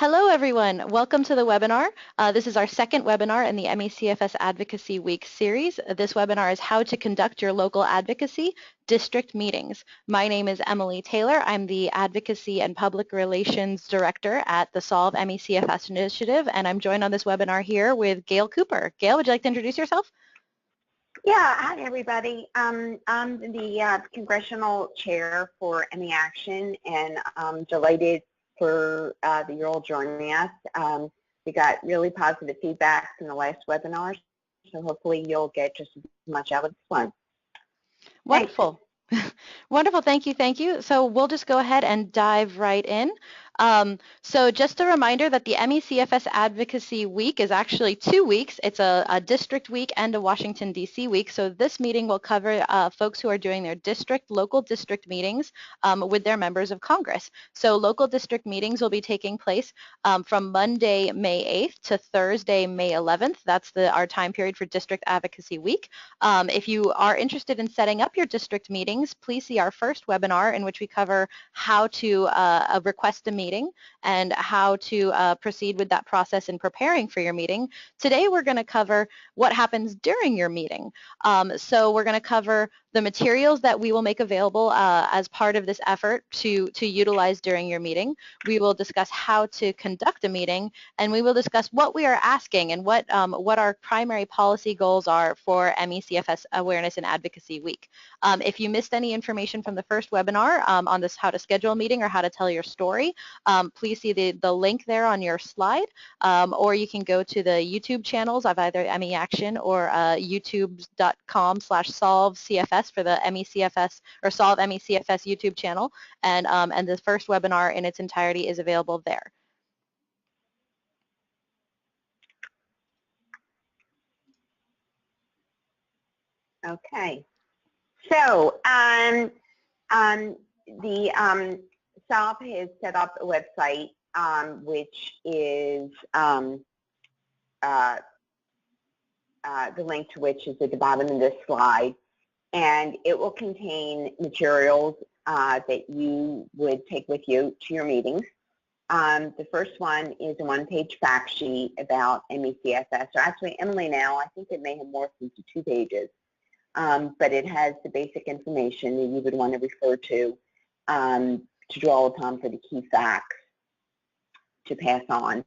Hello, everyone. Welcome to the webinar. This is our second webinar in the CFS Advocacy Week series. This webinar is how to conduct your local advocacy district meetings. My name is Emily Taylor. I'm the Advocacy and Public Relations Director at the Solve CFS Initiative, and I'm joined on this webinar here with Gail Cooper. Gail, would you like to introduce yourself? Yeah, hi everybody. I'm the Congressional Chair for ME Action, and I'm delighted for that you're all joining us. We got really positive feedback from the last webinar, so hopefully you'll get just as much out of this one. Wonderful. Wonderful. Thank you. Thank you. So we'll just go ahead and dive right in. So just a reminder that the CFS Advocacy Week is actually 2 weeks. It's a district week and a Washington, D.C. week. So this meeting will cover folks who are doing their local district meetings with their members of Congress. So local district meetings will be taking place from Monday, May 8th to Thursday, May 11th. That's our time period for District Advocacy Week. If you are interested in setting up your district meetings, please see our first webinar in which we cover how to request a meeting and how to proceed with that process in preparing for your meeting. Today we're going to cover what happens during your meeting. So we're going to cover the materials that we will make available as part of this effort to utilize during your meeting. We will discuss how to conduct a meeting, and we will discuss what we are asking and what our primary policy goals are for CFS Awareness and Advocacy Week. If you missed any information from the first webinar on this how to schedule a meeting or how to tell your story, please see the link there on your slide, or you can go to the YouTube channels of either ME Action or youtube.com/solvecfs for the MECFS or Solve MECFS YouTube channel, and the first webinar in its entirety is available there. Okay, so the Solve has set up a website which is the link to which is at the bottom of this slide, and it will contain materials that you would take with you to your meetings. The first one is a one-page fact sheet about MECFS, or actually, Emily, now I think it may have morphed into 2 pages, but it has the basic information that you would want to refer to draw upon for the key facts to pass on.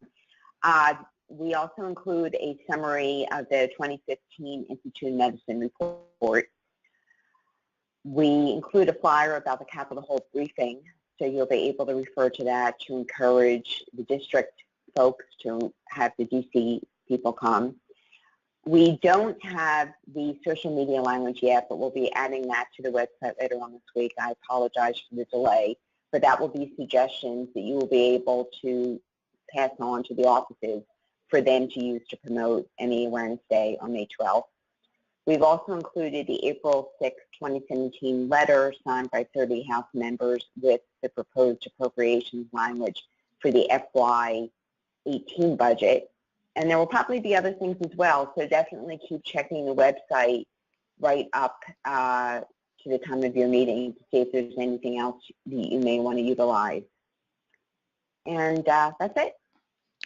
We also include a summary of the 2015 Institute of Medicine report. We include a flyer about the Capitol Hill briefing, so you'll be able to refer to that to encourage the district folks to have the DC people come. We don't have the social media language yet, but we'll be adding that to the website later on this week. I apologize for the delay, but that will be suggestions that you will be able to pass on to the offices for them to use to promote ME Awareness Day on May 12th. We've also included the April 6, 2017 letter signed by 30 House members with the proposed appropriations language for the FY18 budget. And there will probably be other things as well, so definitely keep checking the website right up to the time of your meeting to see if there's anything else that you may want to utilize. And that's it.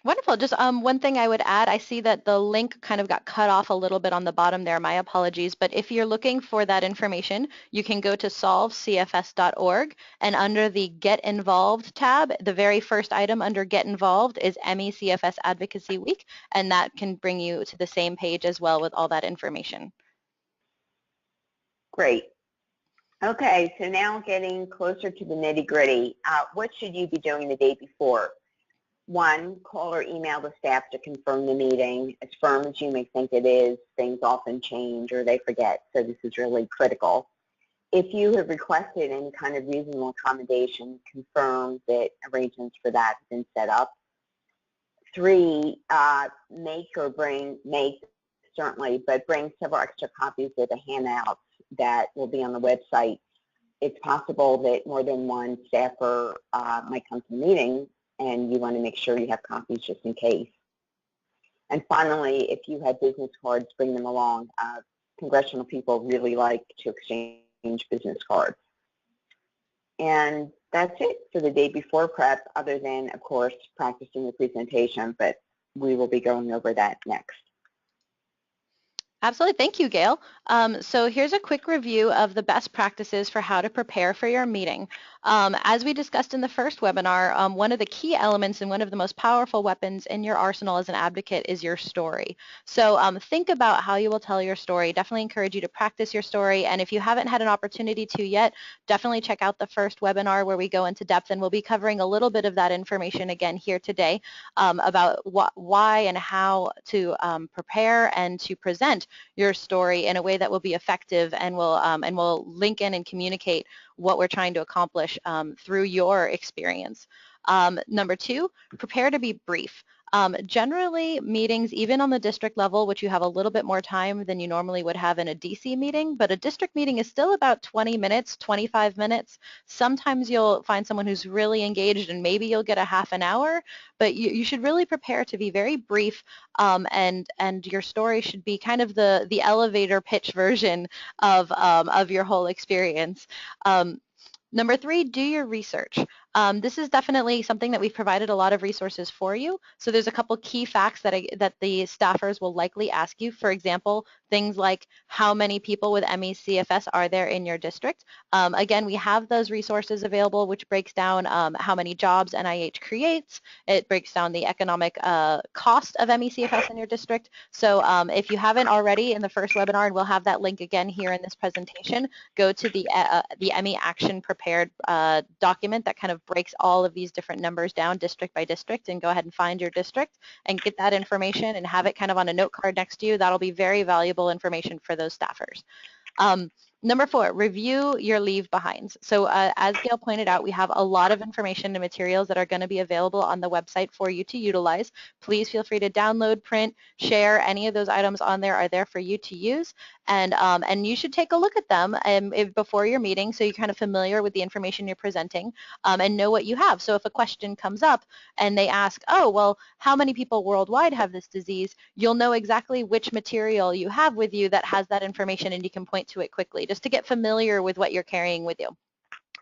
Wonderful. Just one thing I would add, I see that the link kind of got cut off a little bit on the bottom there. My apologies. But if you're looking for that information, you can go to solvecfs.org, and under the Get Involved tab, the very first item under Get Involved is MECFS Advocacy Week, and that can bring you to the same page as well with all that information. Great. Okay, so now getting closer to the nitty-gritty. What should you be doing the day before? 1, call or email the staff to confirm the meeting. As firm as you may think it is, things often change or they forget, so this is really critical. If you have requested any kind of reasonable accommodation, confirm that arrangements for that have been set up. 3, make certainly, but bring several extra copies of the handouts that will be on the website. It's possible that more than one staffer might come to the meeting, and you want to make sure you have copies just in case. And finally, if you have business cards, bring them along. Congressional people really like to exchange business cards. And that's it for the day before prep, other than, of course, practicing the presentation, but we will be going over that next. Absolutely. Thank you, Gail. So here's a quick review of the best practices for how to prepare for your meeting. As we discussed in the first webinar, one of the key elements and one of the most powerful weapons in your arsenal as an advocate is your story. So think about how you will tell your story. Definitely encourage you to practice your story. And if you haven't had an opportunity to yet, definitely check out the first webinar where we go into depth, and we'll be covering a little bit of that information again here today about why and how to prepare and to present your story in a way that will be effective and will link in and communicate what we're trying to accomplish through your experience. Number 2, prepare to be brief. Generally, meetings, even on the district level, which you have a little bit more time than you normally would have in a DC meeting, but a district meeting is still about 20 minutes, 25 minutes. Sometimes you'll find someone who's really engaged and maybe you'll get a half an hour, but you should really prepare to be very brief, and your story should be kind of the elevator pitch version of your whole experience. Number 3, do your research. This is definitely something that we've provided a lot of resources for you. So there's a couple key facts that the staffers will likely ask you. For example, things like how many people with ME/CFS are there in your district. Again, we have those resources available, which breaks down how many jobs NIH creates. It breaks down the economic cost of ME/CFS in your district. So if you haven't already in the first webinar, and we'll have that link again here in this presentation, go to the ME Action Prepared document that kind of breaks all of these different numbers down district by district, and go ahead and find your district and get that information and have it kind of on a note card next to you. That'll be very valuable information for those staffers. Number 4, review your leave behinds. So as Gail pointed out, we have a lot of information and materials that are going to be available on the website for you to utilize. Please feel free to download, print, share. Any of those items on there are there for you to use. And you should take a look at them before your meeting so you're kind of familiar with the information you're presenting and know what you have. So if a question comes up and they ask, oh, well, how many people worldwide have this disease, you'll know exactly which material you have with you that has that information, and you can point to it quickly just to get familiar with what you're carrying with you.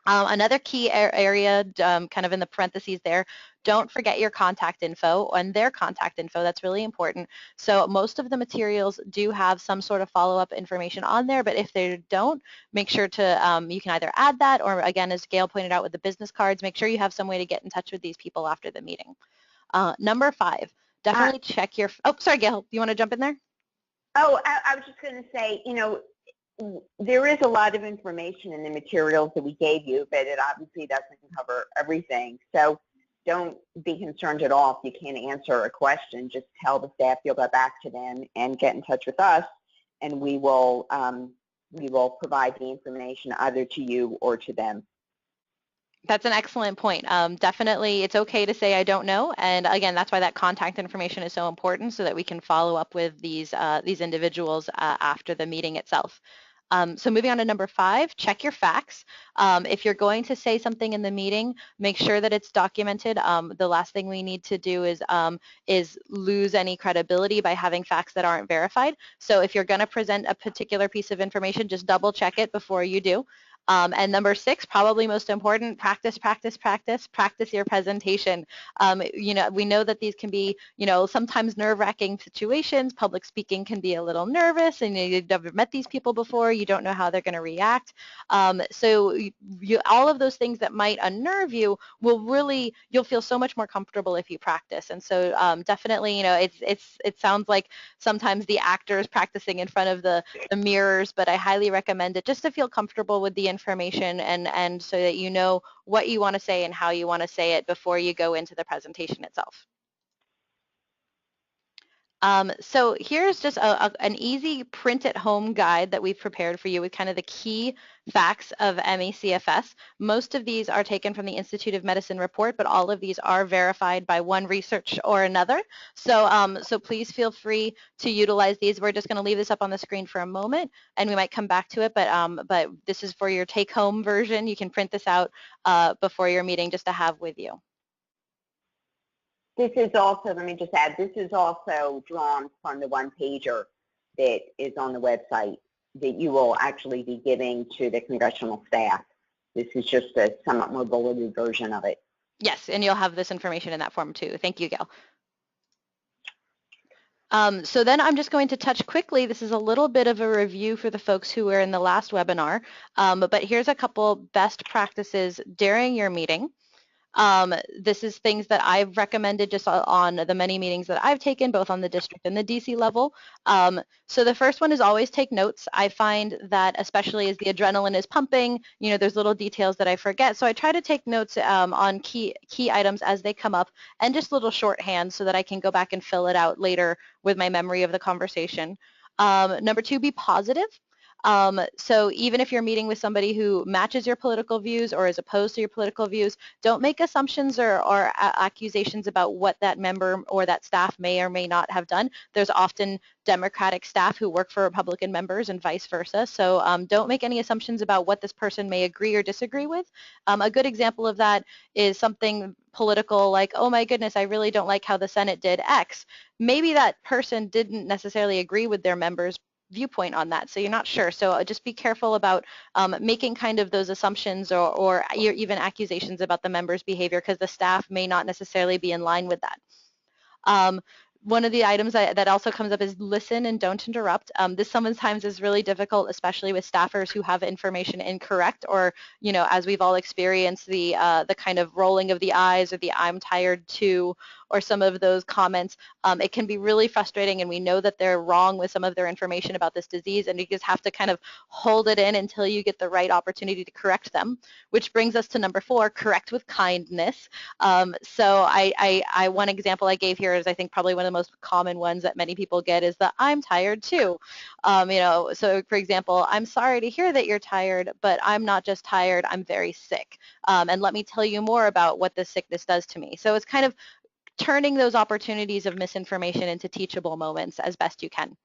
Another key area, kind of in the parentheses there, don't forget your contact info and their contact info. That's really important. So most of the materials do have some sort of follow-up information on there, but if they don't, make sure to, you can either add that, or again, as Gail pointed out with the business cards, make sure you have some way to get in touch with these people after the meeting. Number 5, definitely check your, oh, sorry, Gail, you want to jump in there? Oh, I was just going to say, there is a lot of information in the materials that we gave you, but it obviously doesn't cover everything. So don't be concerned at all if you can't answer a question. Just tell the staff you'll go back to them and get in touch with us, and we will provide the information either to you or to them. That's an excellent point. Definitely, it's okay to say I don't know, and again, that's why that contact information is so important, so that we can follow up with these individuals after the meeting itself. So moving on to number 5, check your facts. If you're going to say something in the meeting, make sure that it's documented. The last thing we need to do is lose any credibility by having facts that aren't verified. So if you're going to present a particular piece of information, just double check it before you do. And number 6, probably most important, practice your presentation. We know that these can be, sometimes nerve-wracking situations. Public speaking can be a little nervous, and you've never met these people before. You don't know how they're going to react. So all of those things that might unnerve you you'll feel so much more comfortable if you practice. And so definitely, it sounds like sometimes the actor is practicing in front of the mirrors, but I highly recommend it just to feel comfortable with the information and so that you know what you want to say and how you want to say it before you go into the presentation itself. So here's just an easy print-at-home guide that we've prepared for you with kind of the key facts of ME/CFS. Most of these are taken from the Institute of Medicine report, but all of these are verified by one research or another. So, so please feel free to utilize these. We're just going to leave this up on the screen for a moment, and we might come back to it, but this is for your take-home version. You can print this out before your meeting just to have with you. This is also, let me just add, this is also drawn from the one-pager that is on the website that you will actually be giving to the congressional staff This is just a somewhat more bulleted version of it. Yes, and you'll have this information in that form too. Thank you, Gail. So then I'm just going to touch quickly. This is a little bit of a review for the folks who were in the last webinar, but here's a couple best practices during your meeting. This is things that I've recommended just on the many meetings that I've taken, both on the district and the DC level. So the first one is always take notes. I find that especially as the adrenaline is pumping, you know, there's little details that I forget. So I try to take notes on key items as they come up and just little shorthand so that I can go back and fill it out later with my memory of the conversation. Number two, be positive. So even if you're meeting with somebody who matches your political views or is opposed to your political views, don't make assumptions or accusations about what that member or that staff may or may not have done. There's often Democratic staff who work for Republican members and vice versa. So don't make any assumptions about what this person may agree or disagree with. A good example of that is something political like, oh my goodness, I really don't like how the Senate did X. Maybe that person didn't necessarily agree with their members' viewpoint on that, so you're not sure. So just be careful about making kind of those assumptions or even accusations about the member's behavior, because the staff may not necessarily be in line with that. One of the items that also comes up is listen and don't interrupt. This sometimes is really difficult, especially with staffers who have information incorrect, or, you know, as we've all experienced, the kind of rolling of the eyes or the I'm tired too, or some of those comments. It can be really frustrating, and we know that they're wrong with some of their information about this disease, and you just have to kind of hold it in until you get the right opportunity to correct them, which brings us to number 4, correct with kindness. So one example I gave here is, I think, probably one of the most common ones that many people get is the I'm tired too. You know, so for example, I'm sorry to hear that you're tired, but I'm not just tired, I'm very sick. And let me tell you more about what this sickness does to me. So it's kind of turning those opportunities of misinformation into teachable moments as best you can.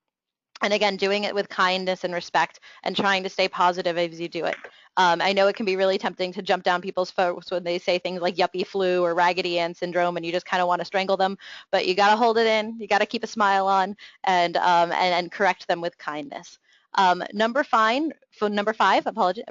And again, doing it with kindness and respect and trying to stay positive as you do it. I know it can be really tempting to jump down people's throats when they say things like yuppie flu or Raggedy Ann syndrome, and you just kind of want to strangle them, but you got to hold it in, you got to keep a smile on, and correct them with kindness. Number 5,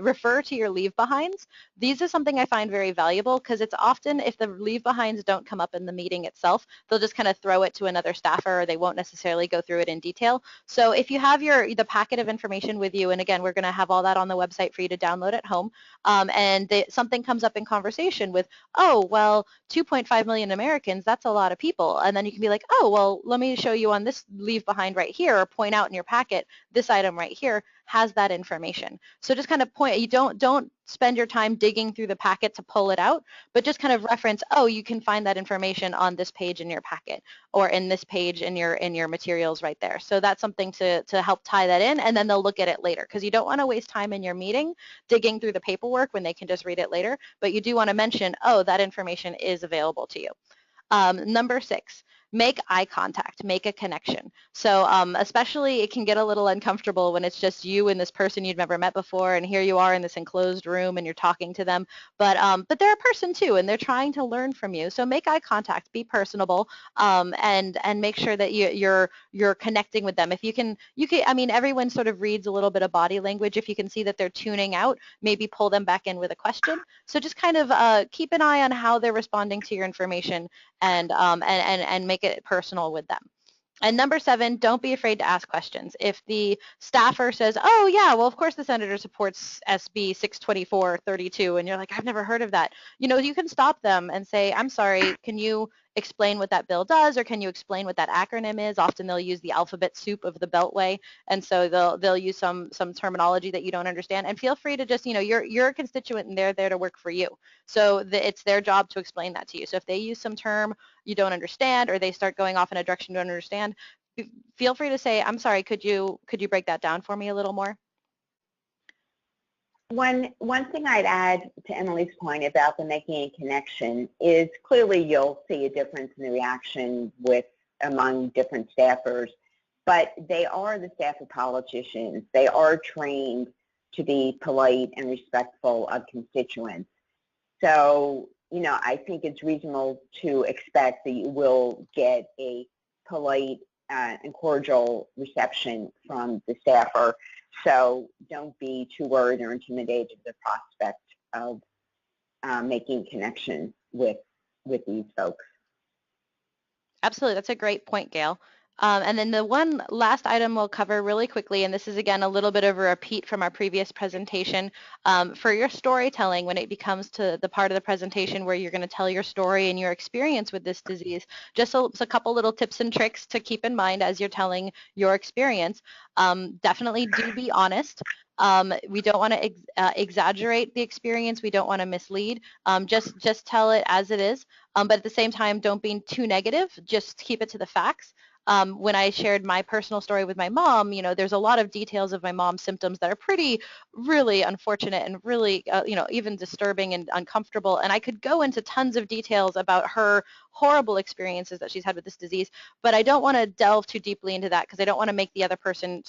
refer to your leave behinds. These are something I find very valuable, because it's often, if the leave behinds don't come up in the meeting itself, they'll just kind of throw it to another staffer, or they won't necessarily go through it in detail. So if you have the packet of information with you, and again, we're going to have all that on the website for you to download at home, and something comes up in conversation with, oh, well, 2.5 million Americans, that's a lot of people. And then you can be like, oh, well, let me show you on this leave behind right here, or point out in your packet, this item right here has that information. So just kind of point, you don't spend your time digging through the packet to pull it out, but just kind of reference, oh, you can find that information on this page in your packet, or in this page in your materials right there. So that's something to help tie that in, and then they'll look at it later, because you don't want to waste time in your meeting digging through the paperwork when they can just read it later, but you do want to mention, oh, that information is available to you. Number 6, make eye contact, make a connection. So especially it can get a little uncomfortable when it's just you and this person you've never met before, and here you are in this enclosed room and you're talking to them, but they're a person too, and they're trying to learn from you. So make eye contact, be personable, and make sure that you're connecting with them. If you can, I mean, everyone sort of reads a little bit of body language. If you can see that they're tuning out, maybe pull them back in with a question. So just kind of keep an eye on how they're responding to your information, and make it personal with them. And number 7, don't be afraid to ask questions. If the staffer says, oh yeah, well, of course the senator supports SB 62432, and you're like, I've never heard of that, you know, you can stop them and say, I'm sorry, can you explain what that bill does, or can you explain what that acronym is? Often they'll use the alphabet soup of the Beltway, and so they'll use some terminology that you don't understand, and feel free to just, you know, you're a constituent and they're there to work for you. So it's their job to explain that to you. So if they use some term you don't understand, or they start going off in a direction you don't understand, feel free to say, I'm sorry, could you break that down for me a little more? One thing I'd add to Emily's point about the making a connection is, clearly you'll see a difference in the reaction among different staffers, but they are the staff of politicians. They are trained to be polite and respectful of constituents. So, you know, I think it's reasonable to expect that you will get a polite and cordial reception from the staffer. So don't be too worried or intimidated at the prospect of making connection with these folks. Absolutely. That's a great point, Gail. And then the one last item we'll cover really quickly, and this is again a little bit of a repeat from our previous presentation, for your storytelling when it becomes to the part of the presentation where you're going to tell your story and your experience with this disease, just a couple little tips and tricks to keep in mind as you're telling your experience. Definitely do be honest. We don't want to exaggerate the experience. We don't want to mislead. Just tell it as it is. But at the same time, don't be too negative. Just keep it to the facts. When I shared my personal story with my mom, there's a lot of details of my mom's symptoms that are really unfortunate and really, even disturbing and uncomfortable. And I could go into tons of details about her horrible experiences that she's had with this disease, but I don't want to delve too deeply into that because I don't want to make the other person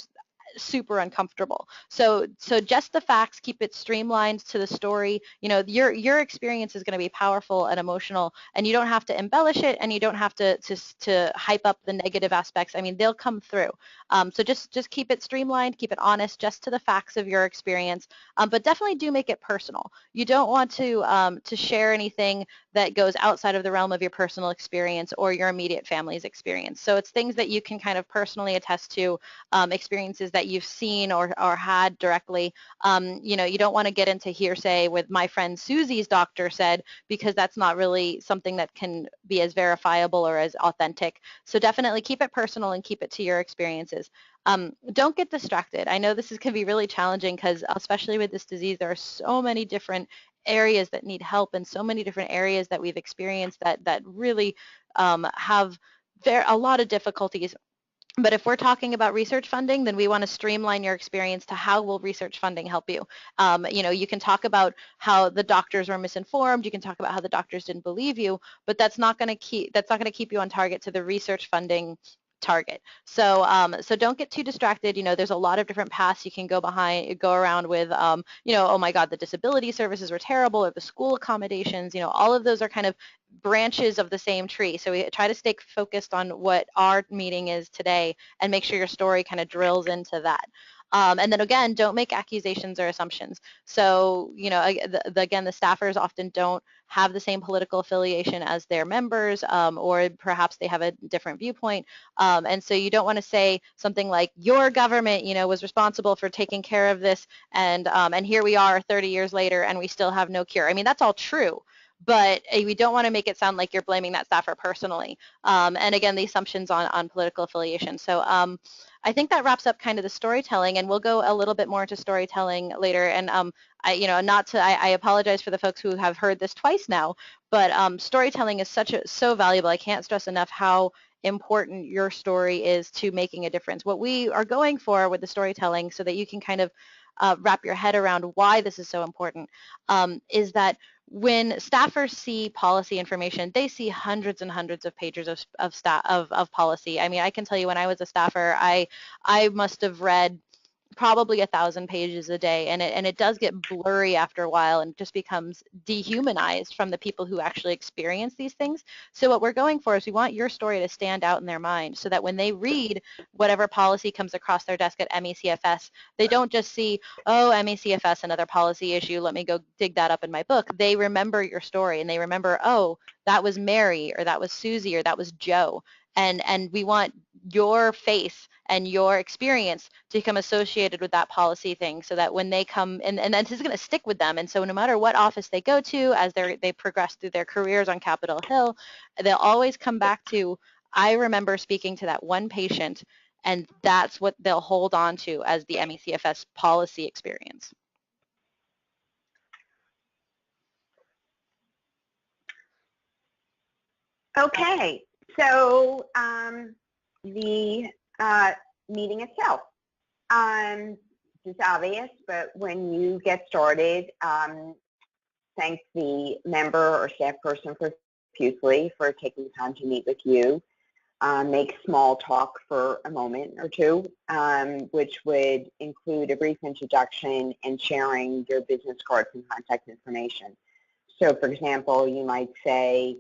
super uncomfortable. So just the facts, keep it streamlined to the story. Your experience is going to be powerful and emotional, and you don't have to embellish it, and you don't have to hype up the negative aspects. I mean, they'll come through. So just keep it streamlined, keep it honest, just to the facts of your experience. But definitely do make it personal. You don't want to share anything that goes outside of the realm of your personal experience or your immediate family's experience. So it's things that you can kind of personally attest to, experiences that you've seen or had directly. You don't want to get into hearsay with my friend Susie's doctor said, because that's not really something that can be as verifiable or as authentic. So definitely keep it personal and keep it to your experiences. Don't get distracted. I know this can be really challenging because especially with this disease, there are so many different areas that need help and so many different areas that we've experienced that really have a lot of difficulties. But if we're talking about research funding, then we want to streamline your experience to how will research funding help you. You can talk about how the doctors were misinformed. You can talk about how the doctors didn't believe you, but that's not going to keep you on target to the research funding target. So don't get too distracted. There's a lot of different paths you can go around with. Oh my God, the disability services were terrible, or the school accommodations. All of those are kind of branches of the same tree. So we try to stay focused on what our meeting is today and make sure your story kind of drills into that. And then again, don't make accusations or assumptions. So, again, the staffers often don't have the same political affiliation as their members, or perhaps they have a different viewpoint. And so you don't want to say something like, your government, was responsible for taking care of this, and here we are 30 years later and we still have no cure. I mean, that's all true, but we don't want to make it sound like you're blaming that staffer personally. And again, the assumptions on political affiliation. So I think that wraps up kind of the storytelling, and we'll go a little bit more into storytelling later. And I apologize for the folks who have heard this twice now, but storytelling is so valuable. I can't stress enough how important your story is to making a difference. What we are going for with the storytelling, so that you can kind of wrap your head around why this is so important, is that when staffers see policy information, they see hundreds and hundreds of pages of policy. I mean, I can tell you when I was a staffer, I must have read probably 1,000 pages a day, and it does get blurry after a while and just becomes dehumanized from the people who actually experience these things. So what we're going for is we want your story to stand out in their mind, so that when they read whatever policy comes across their desk at MECFS, they don't just see, oh, MECFS, another policy issue, let me go dig that up in my book. They remember your story, and they remember, oh, that was Mary, or that was Susie, or that was Joe. And we want your face and your experience to become associated with that policy thing, so that when they come, and this is going to stick with them, and so no matter what office they go to, as they progress through their careers on Capitol Hill, they'll always come back to, I remember speaking to that one patient, and that's what they'll hold on to as the MECFS policy experience. Okay, so the meeting itself. It's obvious, but when you get started, thank the member or staff person profusely for taking the time to meet with you. Make small talk for a moment or two, which would include a brief introduction and sharing your business cards and contact information. So, for example, you might say,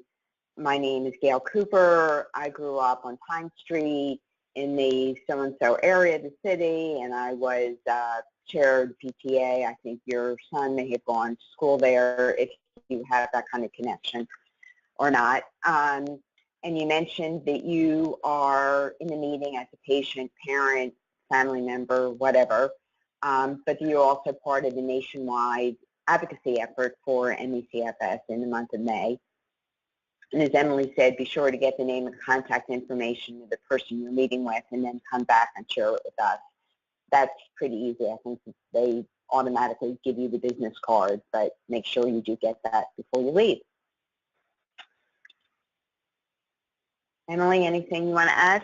my name is Gail Cooper. I grew up on Pine Street, in the so-and-so area of the city, and I was chair of the PTA. I think your son may have gone to school there, if you have that kind of connection or not. And you mentioned that you are in the meeting as a patient, parent, family member, whatever, but you're also part of the nationwide advocacy effort for ME/CFS in the month of May. And as Emily said, be sure to get the name and contact information of the person you're meeting with and then come back and share it with us. That's pretty easy. I think they automatically give you the business card, but make sure you do get that before you leave. Emily, anything you want to add?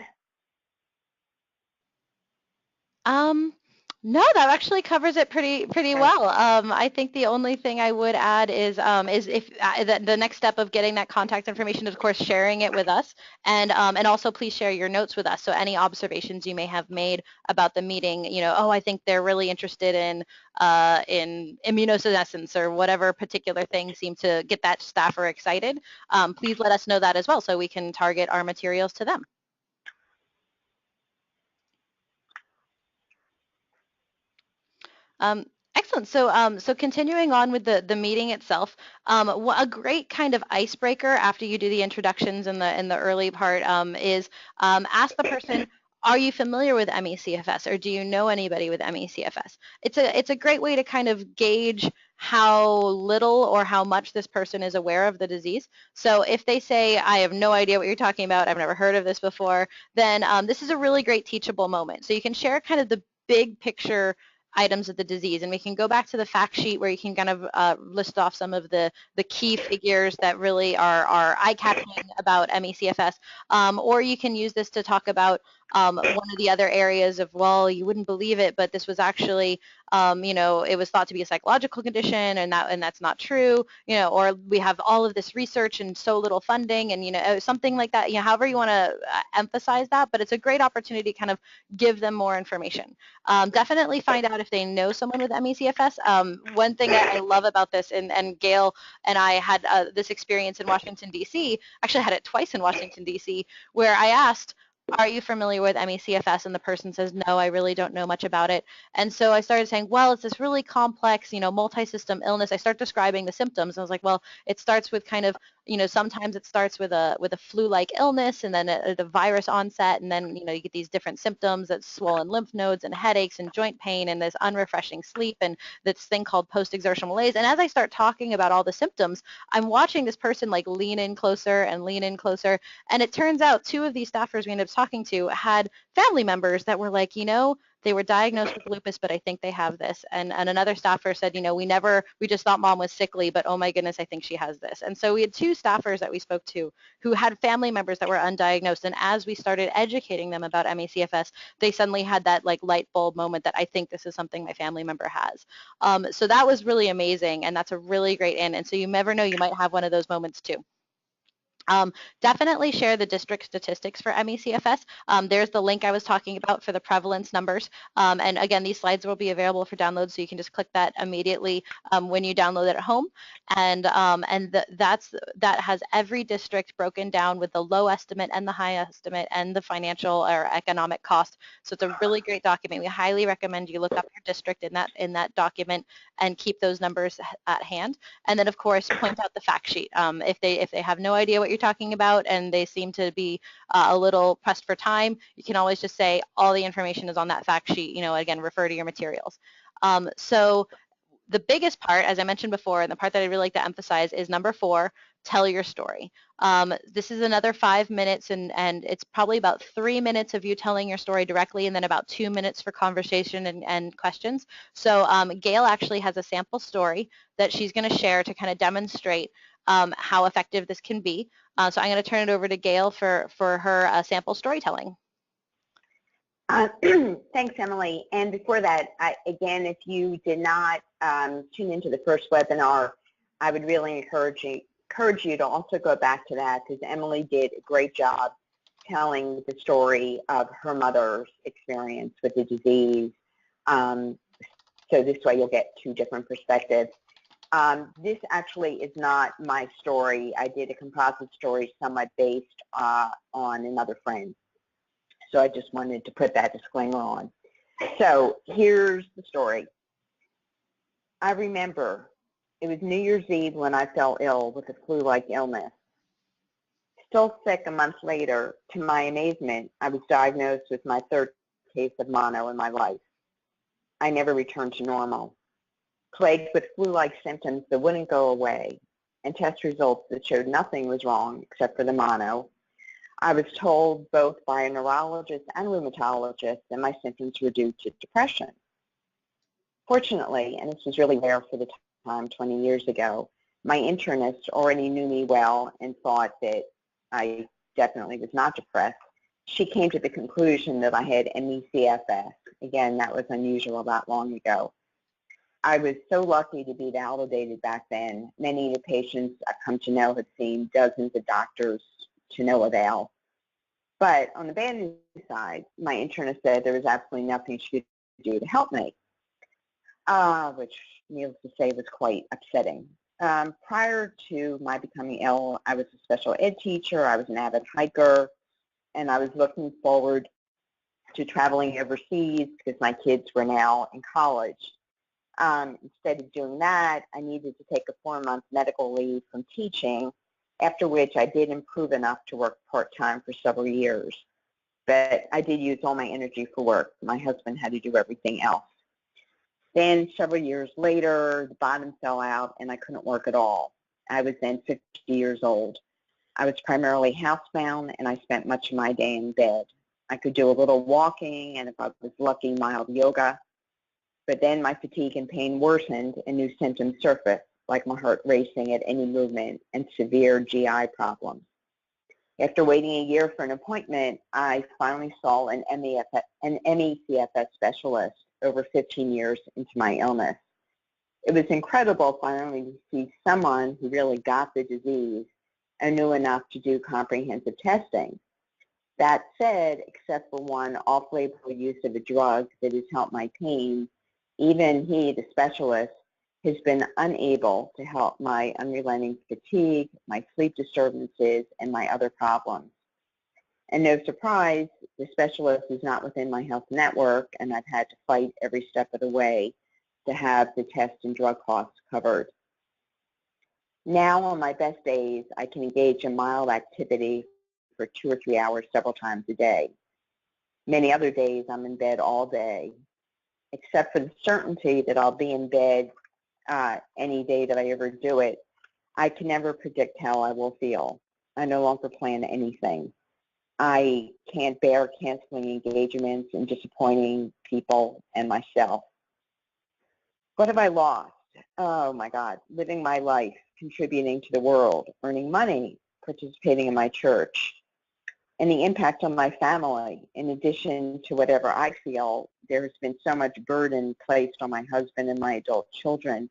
No, that actually covers it pretty well. I think the only thing I would add is if the next step of getting that contact information is, of course, sharing it with us, and also please share your notes with us. So any observations you may have made about the meeting, you know, oh, I think they're really interested in immunosenescence or whatever particular thing seemed to get that staffer excited. Please let us know that as well, so we can target our materials to them. Excellent. So continuing on with the meeting itself, a great kind of icebreaker after you do the introductions in the early part is ask the person, are you familiar with ME/CFS, or do you know anybody with ME/CFS? It's a great way to kind of gauge how little or how much this person is aware of the disease. So if they say, I have no idea what you're talking about, I've never heard of this before, then this is a really great teachable moment. So you can share kind of the big picture items of the disease, and we can go back to the fact sheet where you can kind of list off some of the key figures that really are eye-catching about ME/CFS, or you can use this to talk about one of the other areas of, well, you wouldn't believe it, but this was actually, you know, it was thought to be a psychological condition, and that's not true, you know, or we have all of this research and so little funding, and, you know, something like that, you know, however you want to emphasize that, but it's a great opportunity to kind of give them more information. Definitely find out if they know someone with ME/CFS. One thing that I love about this, and Gail and I had this experience in Washington, D.C., actually had it twice in Washington, D.C., where I asked, are you familiar with ME/CFS? And the person says, no, I really don't know much about it. And so I started saying, well, it's this really complex, you know, multi-system illness. I start describing the symptoms. I was like, well, it starts with kind of, you know, sometimes it starts with a flu-like illness, and then a virus onset, and then, you know, you get these different symptoms, that's swollen lymph nodes and headaches and joint pain and this unrefreshing sleep and this thing called post-exertional malaise. And as I start talking about all the symptoms, I'm watching this person like lean in closer and lean in closer. And it turns out two of these staffers we ended up talking to had family members that were like, you know, they were diagnosed with lupus, but I think they have this. And another staffer said, you know, we just thought mom was sickly, but oh my goodness, I think she has this. And so we had two staffers that we spoke to who had family members that were undiagnosed. And as we started educating them about ME/CFS, they suddenly had that like light bulb moment that I think this is something my family member has. So that was really amazing. And that's a really great in. And so you never know, you might have one of those moments too. Definitely share the district statistics for ME/CFS. There's the link I was talking about for the prevalence numbers. And again, these slides will be available for download, so you can just click that immediately when you download it at home. And that has every district broken down with the low estimate and the high estimate and the financial or economic cost. So it's a really great document. We highly recommend you look up your district in that document and keep those numbers at hand. And then, of course, point out the fact sheet. If they have no idea what you're talking about and they seem to be a little pressed for time, you can always just say all the information is on that fact sheet. You know, again, refer to your materials. So the biggest part, as I mentioned before, and the part that I really like to emphasize is number 4, tell your story. This is another 5 minutes, and it's probably about 3 minutes of you telling your story directly, and then about 2 minutes for conversation and questions. So Gail actually has a sample story that she's going to share to kind of demonstrate how effective this can be. So I'm going to turn it over to Gail for her sample storytelling. Thanks, Emily. And before that, again, if you did not tune into the first webinar, I would really encourage you to also go back to that, because Emily did a great job telling the story of her mother's experience with the disease. So this way you'll get 2 different perspectives. This actually is not my story. I did a composite story somewhat based on another friend. So I just wanted to put that disclaimer on. So here's the story. I remember it was New Year's Eve when I fell ill with a flu-like illness. Still sick a month later, to my amazement, I was diagnosed with my third case of mono in my life. I never returned to normal. Plagued with flu-like symptoms that wouldn't go away, and test results that showed nothing was wrong except for the mono, I was told both by a neurologist and rheumatologist that my symptoms were due to depression. Fortunately, and this was really rare for the time 20 years ago, my internist already knew me well and thought that I definitely was not depressed. She came to the conclusion that I had ME/CFS. Again, that was unusual that long ago. I was so lucky to be validated back then. Many of the patients I've come to know have seen dozens of doctors to no avail. But on the bad news side, my internist said there was absolutely nothing she could do to help me, which, needless to say, was quite upsetting. Prior to my becoming ill, I was a special ed teacher, I was an avid hiker, and I was looking forward to traveling overseas because my kids were now in college. Instead of doing that, I needed to take a 4-month medical leave from teaching, after which I did improve enough to work part-time for several years. But I did use all my energy for work. My husband had to do everything else. Then several years later, the bottom fell out and I couldn't work at all. I was then 50 years old. I was primarily housebound and I spent much of my day in bed. I could do a little walking and, if I was lucky, mild yoga. But then my fatigue and pain worsened and new symptoms surfaced, like my heart racing at any movement and severe GI problems. After waiting a year for an appointment, I finally saw an ME/CFS specialist over 15 years into my illness. It was incredible finally to see someone who really got the disease and knew enough to do comprehensive testing. That said, except for one off-label use of a drug that has helped my pain, even he, the specialist, has been unable to help my unrelenting fatigue, my sleep disturbances, and my other problems. And no surprise, the specialist is not within my health network, and I've had to fight every step of the way to have the test and drug costs covered. Now, on my best days, I can engage in mild activity for 2 or 3 hours several times a day. Many other days, I'm in bed all day, except for the certainty that I'll be in bed any day that I ever do it. I can never predict how I will feel. I no longer plan anything. I can't bear canceling engagements and disappointing people and myself. What have I lost? Oh my God, living my life, contributing to the world, earning money, participating in my church, and the impact on my family. In addition to whatever I feel, there has been so much burden placed on my husband and my adult children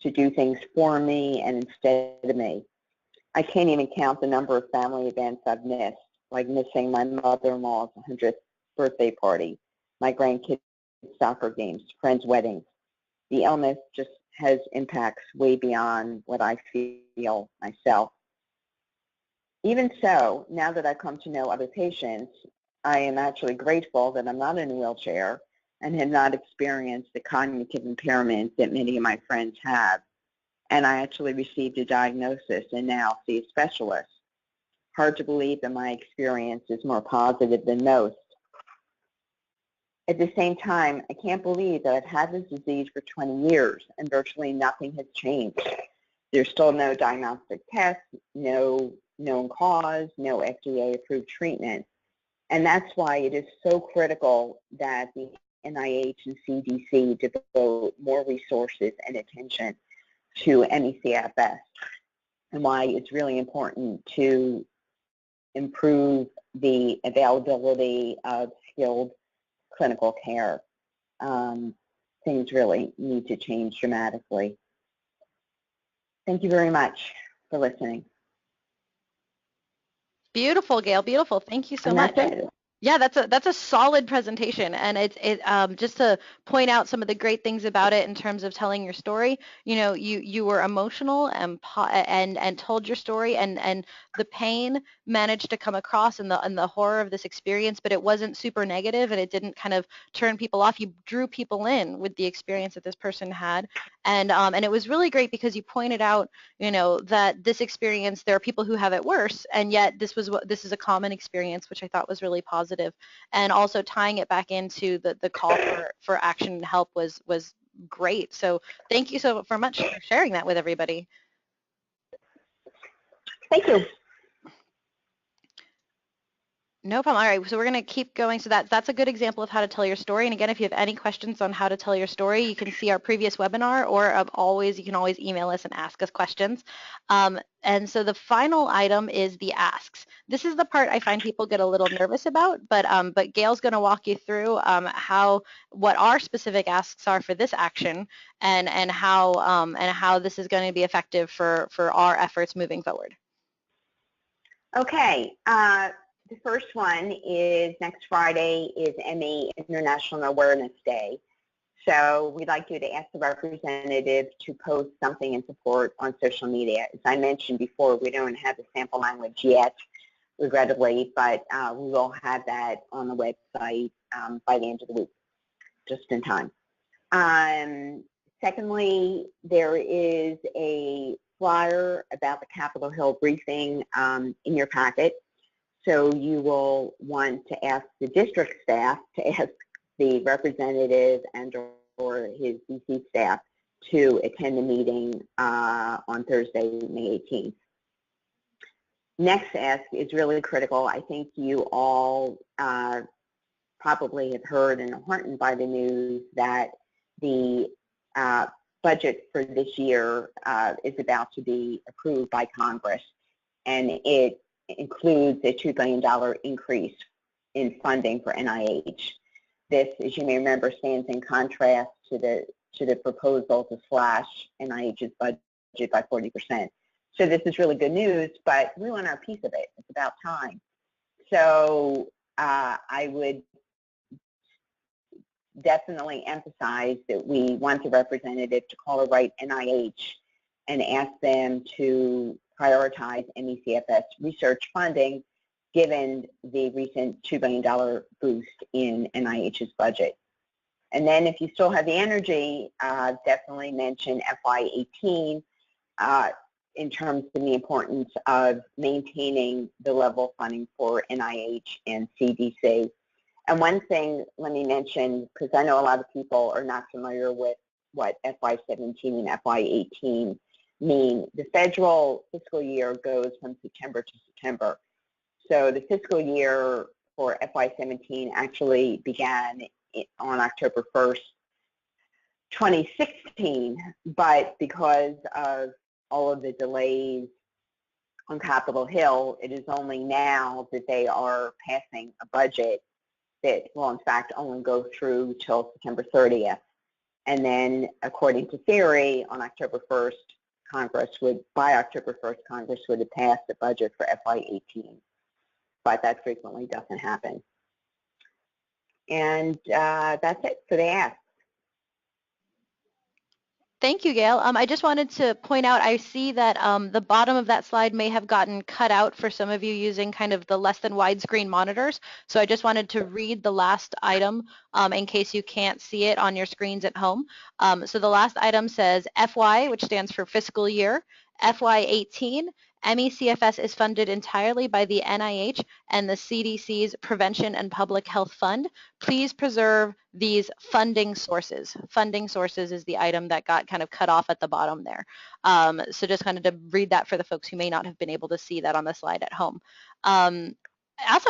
to do things for me and instead of me. I can't even count the number of family events I've missed, like missing my mother-in-law's 100th birthday party, my grandkids' soccer games, friends' weddings. The illness just has impacts way beyond what I feel myself. Even so, now that I've come to know other patients, I am actually grateful that I'm not in a wheelchair and have not experienced the cognitive impairment that many of my friends have. And I actually received a diagnosis and now see a specialist. Hard to believe that my experience is more positive than most. At the same time, I can't believe that I've had this disease for 20 years and virtually nothing has changed. There's still no diagnostic test, no known cause, no FDA-approved treatment. And that's why it is so critical that the NIH and CDC devote more resources and attention to ME/CFS, and why it's really important to improve the availability of skilled clinical care. Things really need to change dramatically. Thank you very much for listening. Beautiful, Gail, beautiful. Thank you so much. That's it. Yeah, that's a solid presentation, and just to point out some of the great things about it in terms of telling your story. You know, you were emotional and told your story, and the pain managed to come across and the horror of this experience, but it wasn't super negative, and it didn't kind of turn people off. You drew people in with the experience that this person had, and it was really great because you pointed out, you know, that this experience, there are people who have it worse, and yet this is a common experience, which I thought was really positive. And also tying it back into the call for action and help was great. So thank you so much for sharing that with everybody. Thank you. No problem. All right, so we're going to keep going. So that's a good example of how to tell your story. And again, if you have any questions on how to tell your story, you can see our previous webinar, or you can always email us and ask us questions. And so the final item is the asks. This is the part I find people get a little nervous about, but Gail's going to walk you through what our specific asks are for this action, and how this is going to be effective for our efforts moving forward. Okay. The first one is next Friday is ME International Awareness Day. So we'd like you to ask the representative to post something in support on social media. As I mentioned before, we don't have the sample language yet, regrettably, but we will have that on the website by the end of the week, just in time. Secondly, there is a flyer about the Capitol Hill briefing in your packet. So you will want to ask the district staff to ask the representative and or his DC staff to attend the meeting on Thursday, May 18th. Next ask is really critical. I think you all probably have heard and are heartened by the news that the budget for this year is about to be approved by Congress, and it includes a $2 billion increase in funding for NIH. This, as you may remember, stands in contrast to the proposal to slash NIH's budget by 40%. So this is really good news, but we want our piece of it. It's about time. So I would definitely emphasize that we want the representative to call or write NIH and ask them to prioritize ME/CFS research funding given the recent $2 billion boost in NIH's budget. And then if you still have the energy, definitely mention FY18 in terms of the importance of maintaining the level of funding for NIH and CDC. And one thing, let me mention, because I know a lot of people are not familiar with what FY17 and FY18 mean. The federal fiscal year goes from September to September. So the fiscal year for FY17 actually began on October 1st, 2016, but because of all of the delays on Capitol Hill, it is only now that they are passing a budget that will in fact only go through till September 30th. And then according to theory, on October 1st, by October 1st, Congress would have passed the budget for FY18, but that frequently doesn't happen. And that's it for the ask. Thank you, Gail. I just wanted to point out, I see that the bottom of that slide may have gotten cut out for some of you using kind of the less than widescreen monitors. So I just wanted to read the last item in case you can't see it on your screens at home. So the last item says FY, which stands for fiscal year, FY18, ME/CFS is funded entirely by the NIH and the CDC's Prevention and Public Health Fund. Please preserve these funding sources. Funding sources is the item that got kind of cut off at the bottom there. So just kind of to read that for the folks who may not have been able to see that on the slide at home. Awesome.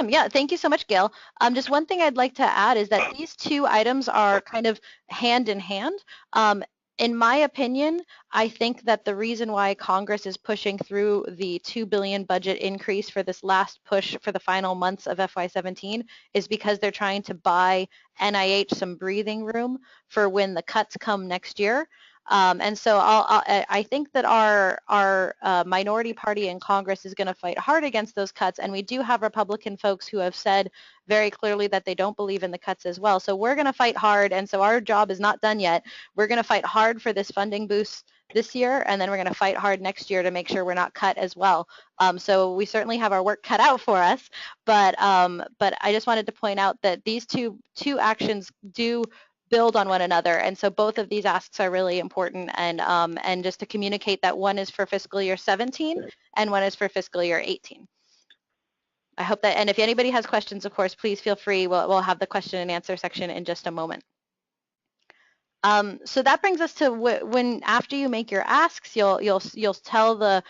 Yeah, thank you so much, Gail. Just one thing I'd like to add is that these two items are kind of hand in hand. In my opinion, I think that the reason why Congress is pushing through the $2 billion budget increase for this last push for the final months of FY17 is because they're trying to buy NIH some breathing room for when the cuts come next year. And so I think that our minority party in Congress is going to fight hard against those cuts, and we do have Republican folks who have said very clearly that they don't believe in the cuts as well. So we're going to fight hard, and so our job is not done yet. We're going to fight hard for this funding boost this year, and then we're going to fight hard next year to make sure we're not cut as well. So we certainly have our work cut out for us, but I just wanted to point out that these two actions do build on one another, and so both of these asks are really important, and just to communicate that one is for fiscal year 17 and one is for fiscal year 18. I hope that, and if anybody has questions, of course, please feel free. We'll have the question and answer section in just a moment. So that brings us to when after you make your asks, you'll tell the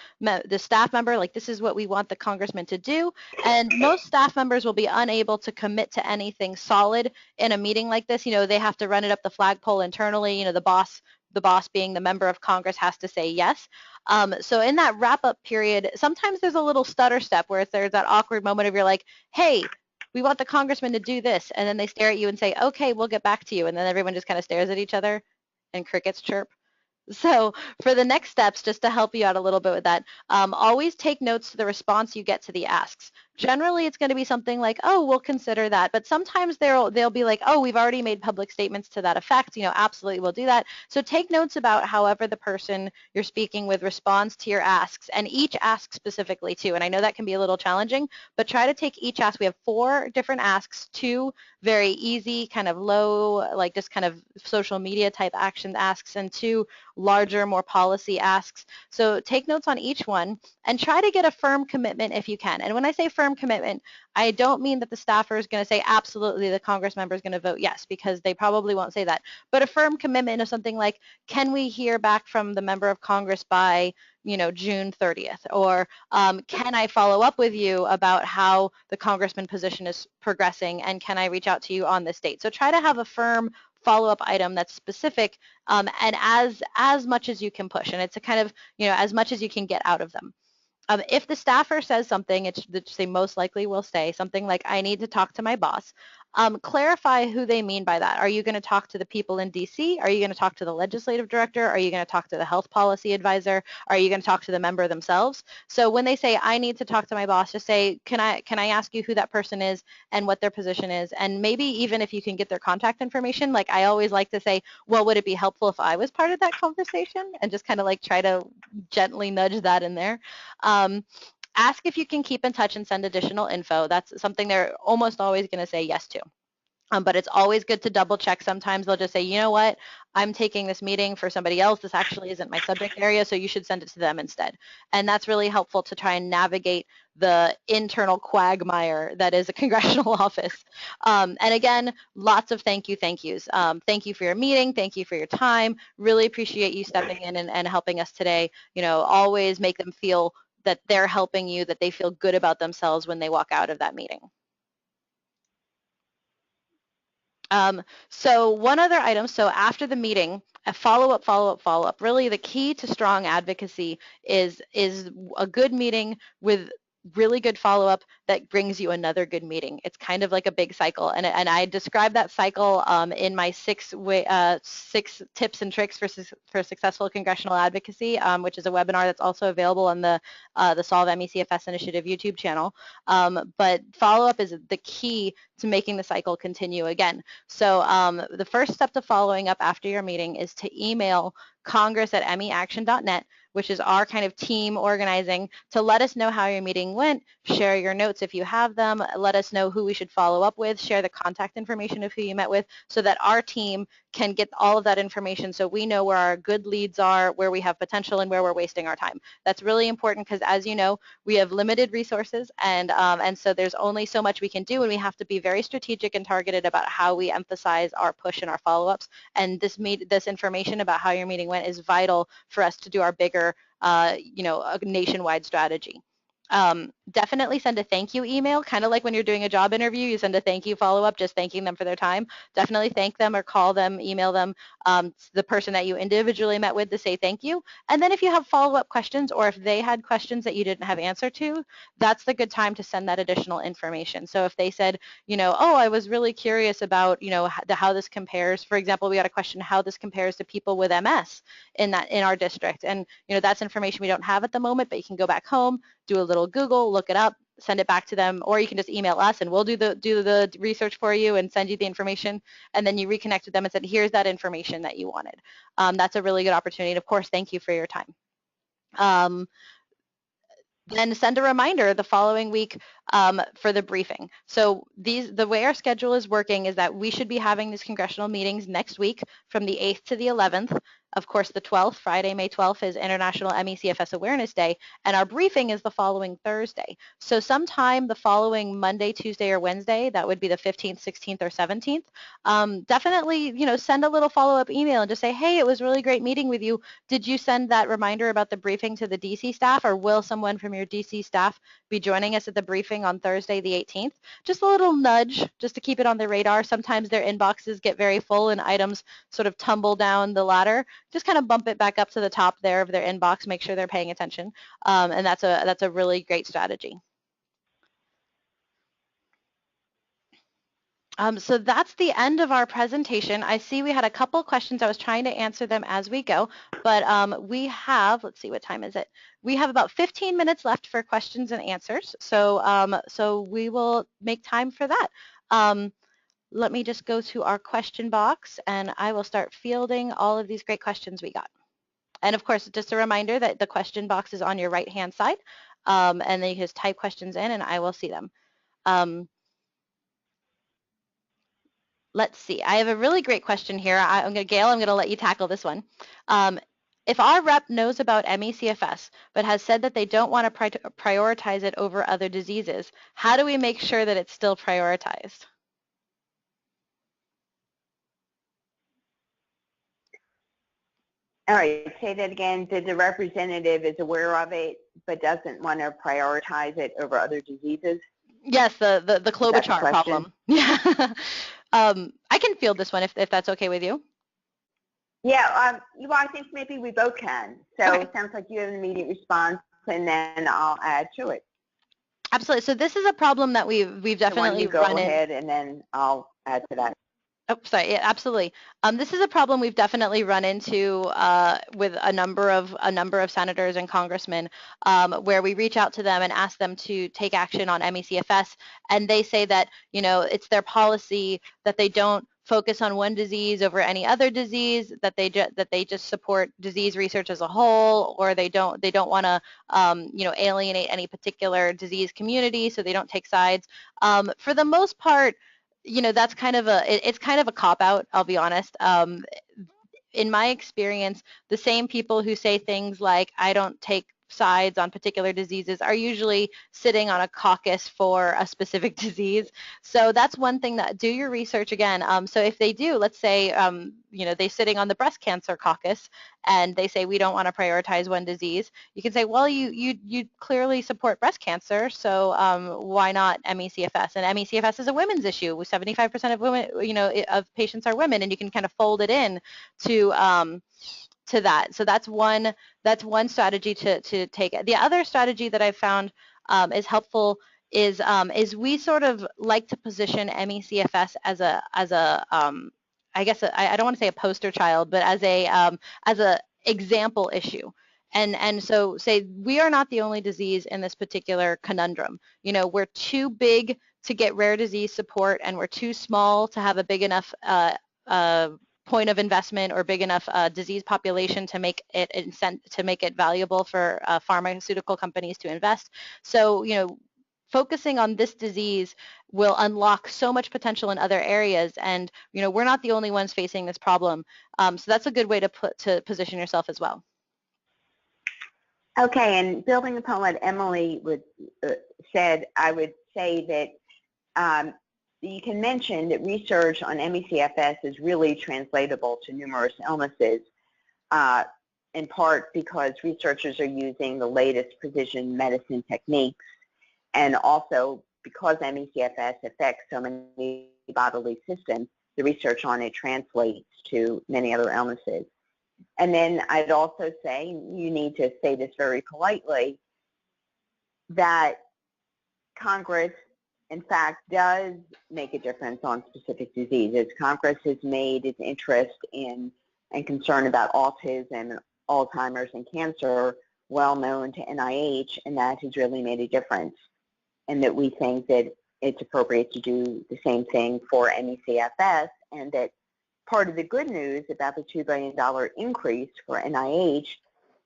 staff member, like, this is what we want the congressman to do, and most staff members will be unable to commit to anything solid in a meeting like this. You know, they have to run it up the flagpole internally. You know, the boss being the member of Congress has to say yes. So in that wrap-up period, sometimes there's a little stutter step where there's that awkward moment of you're like, hey, we want the congressman to do this, and then they stare at you and say, okay, we'll get back to you, and then everyone just kind of stares at each other and crickets chirp. So for the next steps, just to help you out a little bit with that, always take notes to the response you get to the asks. Generally, it's going to be something like, oh, we'll consider that. But sometimes they'll be like, oh, we've already made public statements to that effect. You know, absolutely, we'll do that. So take notes about however the person you're speaking with responds to your asks, and each ask specifically too. And I know that can be a little challenging, but try to take each ask. We have 4 different asks, 2 very easy, kind of low, like just kind of social media type action asks, and 2 larger, more policy asks. So take notes on each one and try to get a firm commitment if you can. And when I say firm commitment, I don't mean that the staffer is going to say absolutely the Congress member is going to vote yes, because they probably won't say that. But a firm commitment of something like, can we hear back from the member of Congress by, you know, June 30th? Or can I follow up with you about how the congressman position is progressing, and can I reach out to you on this date? So try to have a firm follow-up item that's specific, and as much as you can push, and it's a kind of, you know, as much as you can get out of them. If the staffer says something, they most likely will say something like, I need to talk to my boss. Clarify who they mean by that. Are you going to talk to the people in DC? Are you going to talk to the legislative director? Are you going to talk to the health policy advisor? Are you going to talk to the member themselves? So when they say, I need to talk to my boss, just say, can I ask you who that person is and what their position is? And maybe even if you can get their contact information, like I always like to say, well, would it be helpful if I was part of that conversation? And just kind of like try to gently nudge that in there. Ask if you can keep in touch and send additional info. That's something they're almost always going to say yes to. But it's always good to double check. Sometimes they'll just say, you know what, I'm taking this meeting for somebody else. This actually isn't my subject area, so you should send it to them instead. And that's really helpful to try and navigate the internal quagmire that is a congressional office. And again, lots of thank yous. Thank you for your meeting. Thank you for your time. Really appreciate you stepping in and helping us today. You know, always make them feel that they're helping you, that they feel good about themselves when they walk out of that meeting. So one other item, so after the meeting, a follow-up. Really the key to strong advocacy is a good meeting with really good follow-up that brings you another good meeting. It's kind of like a big cycle, and I describe that cycle in my 6 tips and tricks for successful congressional advocacy, which is a webinar that's also available on the Solve MECFS Initiative YouTube channel. But follow-up is the key to making the cycle continue again. So the first step to following up after your meeting is to email congress@meaction.net, which is our kind of team organizing, to let us know how your meeting went, share your notes if you have them, let us know who we should follow up with, share the contact information of who you met with, so that our team can get all of that information so we know where our good leads are, where we have potential, and where we're wasting our time. That's really important because, as you know, we have limited resources, and so there's only so much we can do, and we have to be very strategic and targeted about how we emphasize our push and our follow-ups. And this information about how your meeting went is vital for us to do our bigger, you know, a nationwide strategy. definitely send a thank you email, kind of like when you're doing a job interview, you send a thank you follow-up, just thanking them for their time. Definitely thank them or call them, email them, the person that you individually met with to say thank you. And then if you have follow-up questions or if they had questions that you didn't have answer to, that's the good time to send that additional information. So if they said, oh, I was really curious about, how this compares. For example, we got a question how this compares to people with MS in our district. And, that's information we don't have at the moment, but you can go back home, do a little Google, look it up, send it back to them, or you can just email us and we'll do the research for you and send you the information, and then you reconnect with them and said, here's that information that you wanted. That's a really good opportunity. And of course, thank you for your time. Then send a reminder the following week for the briefing. So the way our schedule is working is that we should be having these congressional meetings next week from the 8th to the 11th. Of course, the 12th, Friday, May 12th, is International ME/CFS Awareness Day, and our briefing is the following Thursday. So sometime the following Monday, Tuesday, or Wednesday, that would be the 15th, 16th, or 17th, definitely, send a little follow-up email and just say, hey, it was really great meeting with you. Did you send that reminder about the briefing to the DC staff, or will someone from your DC staff be joining us at the briefing on Thursday, the 18th? Just a little nudge just to keep it on the radar. Sometimes their inboxes get very full and items sort of tumble down the ladder. Just kind of bump it back up to the top there of their inbox, make sure they're paying attention. And that's a really great strategy. So that's the end of our presentation. I see we had a couple questions. I was trying to answer them as we go, but we have, let's see, what time is it? We have about 15 minutes left for questions and answers. So, so we will make time for that. Let me just go to our question box and I will start fielding all of these great questions we got. And of course, just a reminder that the question box is on your right-hand side, and then you can just type questions in and I will see them. Let's see. I have a really great question here. Gail, I'm going to let you tackle this one. If our rep knows about ME/CFS but has said that they don't want to prioritize it over other diseases, how do we make sure that it's still prioritized? All right, say that again. The representative is aware of it but doesn't want to prioritize it over other diseases? Yes, the Klobuchar problem. Yeah. I can field this one if that's okay with you. Yeah, well, I think maybe we both can. So okay. It sounds like you have an immediate response, and then I'll add to it. Absolutely. So this is a problem that we've definitely run into. Go ahead, and then I'll add to that. Oh, sorry. Yeah, absolutely. This is a problem we've definitely run into with a number of senators and congressmen, where we reach out to them and ask them to take action on ME/CFS, and they say that it's their policy that they don't focus on one disease over any other disease, that they just support disease research as a whole, or they don't want to alienate any particular disease community, so they don't take sides. For the most part, that's kind of it's kind of a cop-out, I'll be honest. In my experience, the same people who say things like, I don't take sides on particular diseases are usually sitting on a caucus for a specific disease. So that's one thing, that do your research again. So if they do, let's say, they're sitting on the breast cancer caucus and they say we don't want to prioritize one disease, you can say, well, you clearly support breast cancer, so why not ME/CFS? And ME/CFS is a women's issue. 75% of women, of patients are women, and you can kind of fold it in to that. So that's one strategy to take. The other strategy that I've found is helpful is we sort of like to position ME/CFS as a I guess I don't want to say a poster child, but as a example issue. And so say we are not the only disease in this particular conundrum. We're too big to get rare disease support, and we're too small to have a big enough point of investment or big enough disease population to make it valuable for pharmaceutical companies to invest. So focusing on this disease will unlock so much potential in other areas, and we're not the only ones facing this problem. So that's a good way to position yourself as well. Okay, and building upon what Emily said, I would say that you can mention that research on ME/CFS is really translatable to numerous illnesses, in part because researchers are using the latest precision medicine techniques And also, because ME/CFS affects so many bodily systems, the research on it translates to many other illnesses. And then I'd also say, you need to say this very politely, that Congress, in fact, does make a difference on specific diseases. Congress has made its interest in and concern about autism, Alzheimer's, and cancer well known to NIH, and that has really made a difference. And that we think that it's appropriate to do the same thing for ME/CFS, and that part of the good news about the $2 billion increase for NIH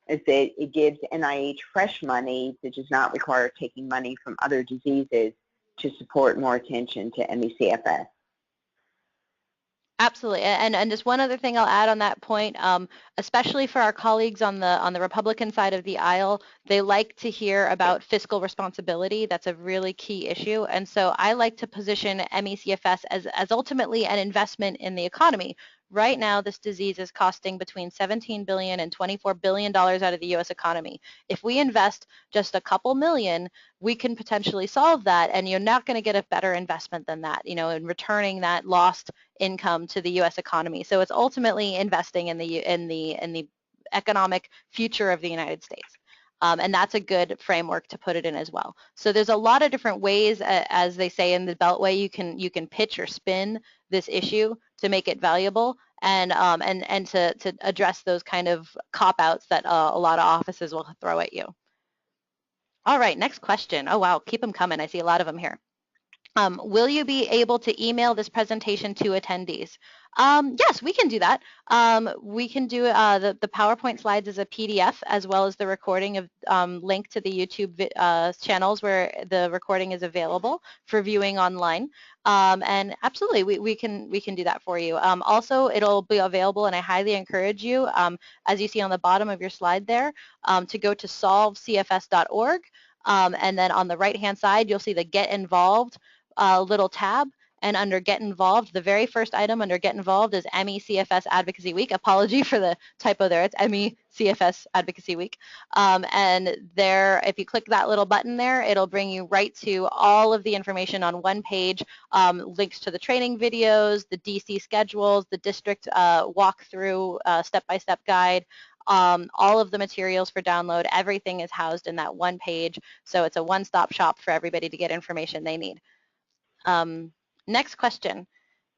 is that it gives NIH fresh money that does not require taking money from other diseases to support more attention to ME/CFS. Absolutely, and just one other thing I'll add on that point, especially for our colleagues on the Republican side of the aisle, they like to hear about fiscal responsibility. That's a really key issue, and so I like to position ME/CFS as ultimately an investment in the economy. Right now, this disease is costing between $17 billion and $24 billion out of the U.S. economy. If we invest just a couple million, we can potentially solve that, and you're not going to get a better investment than that, in returning that lost income to the U.S. economy. So it's ultimately investing in the economic future of the United States. And that's a good framework to put it in as well. So there's a lot of different ways, as they say in the Beltway, you can pitch or spin this issue to make it valuable and to address those kind of cop-outs that a lot of offices will throw at you. All right, next question. Oh, wow, keep them coming. I see a lot of them here. Will you be able to email this presentation to attendees? Yes, we can do that. We can do the PowerPoint slides as a PDF, as well as the recording of link to the YouTube channels where the recording is available for viewing online. And absolutely, we can do that for you. Also, it'll be available, and I highly encourage you, as you see on the bottom of your slide there, to go to solvecfs.org. And then on the right-hand side, you'll see the Get Involved little tab, and under Get Involved, the very first item under Get Involved is ME/CFS Advocacy Week. Apology for the typo there. It's ME/CFS Advocacy Week. And there, if you click that little button there, it'll bring you right to all of the information on one page, links to the training videos, the DC schedules, the district walkthrough step-by-step guide, all of the materials for download. Everything is housed in that one page, so it's a one-stop shop for everybody to get information they need. Next question,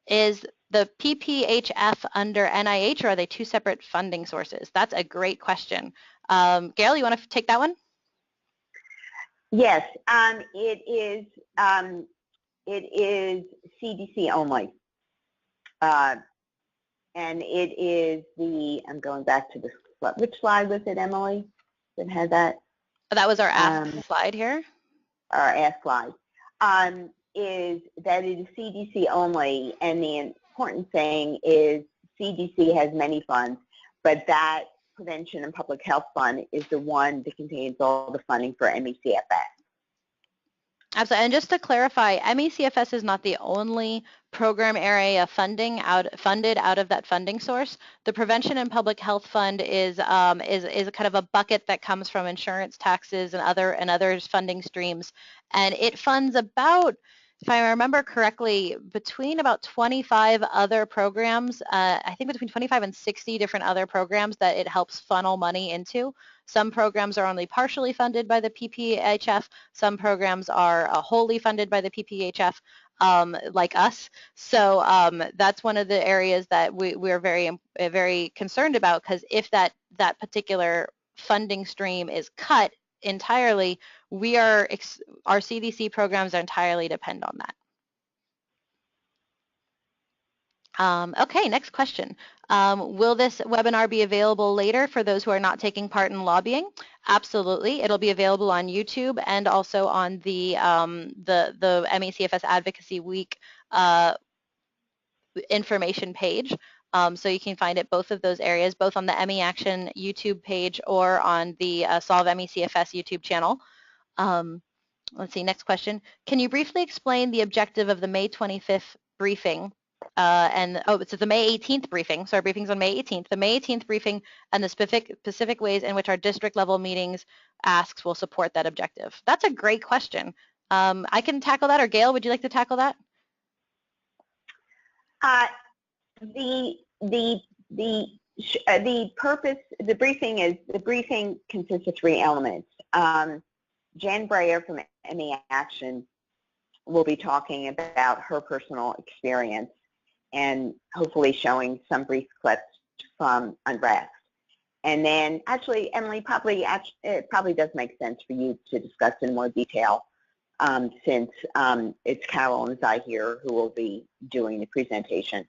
is the PPHF under NIH, or are they two separate funding sources? That's a great question. Gail, you want to take that one? Yes, it is CDC only. And it is I'm going back to the, which slide was it, Emily, that had that? That was our ask slide here. Our ask slide. Is that it is CDC only, and the important thing is CDC has many funds, but that Prevention and Public Health Fund is the one that contains all the funding for ME/CFS. Absolutely, and just to clarify, ME/CFS is not the only program area funded out of that funding source. The Prevention and Public Health Fund is a kind of a bucket that comes from insurance taxes and other funding streams, and it funds about, if I remember correctly, between about 25 other programs, I think between 25 and 60 different other programs that it helps funnel money into. Some programs are only partially funded by the PPHF. Some programs are wholly funded by the PPHF, like us. So that's one of the areas that we're very concerned about, because if that particular funding stream is cut entirely, our CDC programs entirely depend on that. Okay, next question. Will this webinar be available later for those who are not taking part in lobbying? Absolutely. It'll be available on YouTube and also on the ME/CFS Advocacy Week information page. So you can find it both of those areas, both on the ME Action YouTube page or on the Solve ME/CFS YouTube channel. Let's see, next question. Can you briefly explain the objective of the May 25th briefing? It's the May 18th briefing. So our briefing's on May 18th. The May 18th briefing and the specific ways in which our district level meetings asks will support that objective. That's a great question. I can tackle that, or Gail, would you like to tackle that? The purpose, the briefing consists of 3 elements. Jan Breyer from ME Action will be talking about her personal experience and hopefully showing some brief clips from Unrest. And then actually, Emily, it probably does make sense for you to discuss in more detail since it's Carol and Zai here who will be doing the presentation.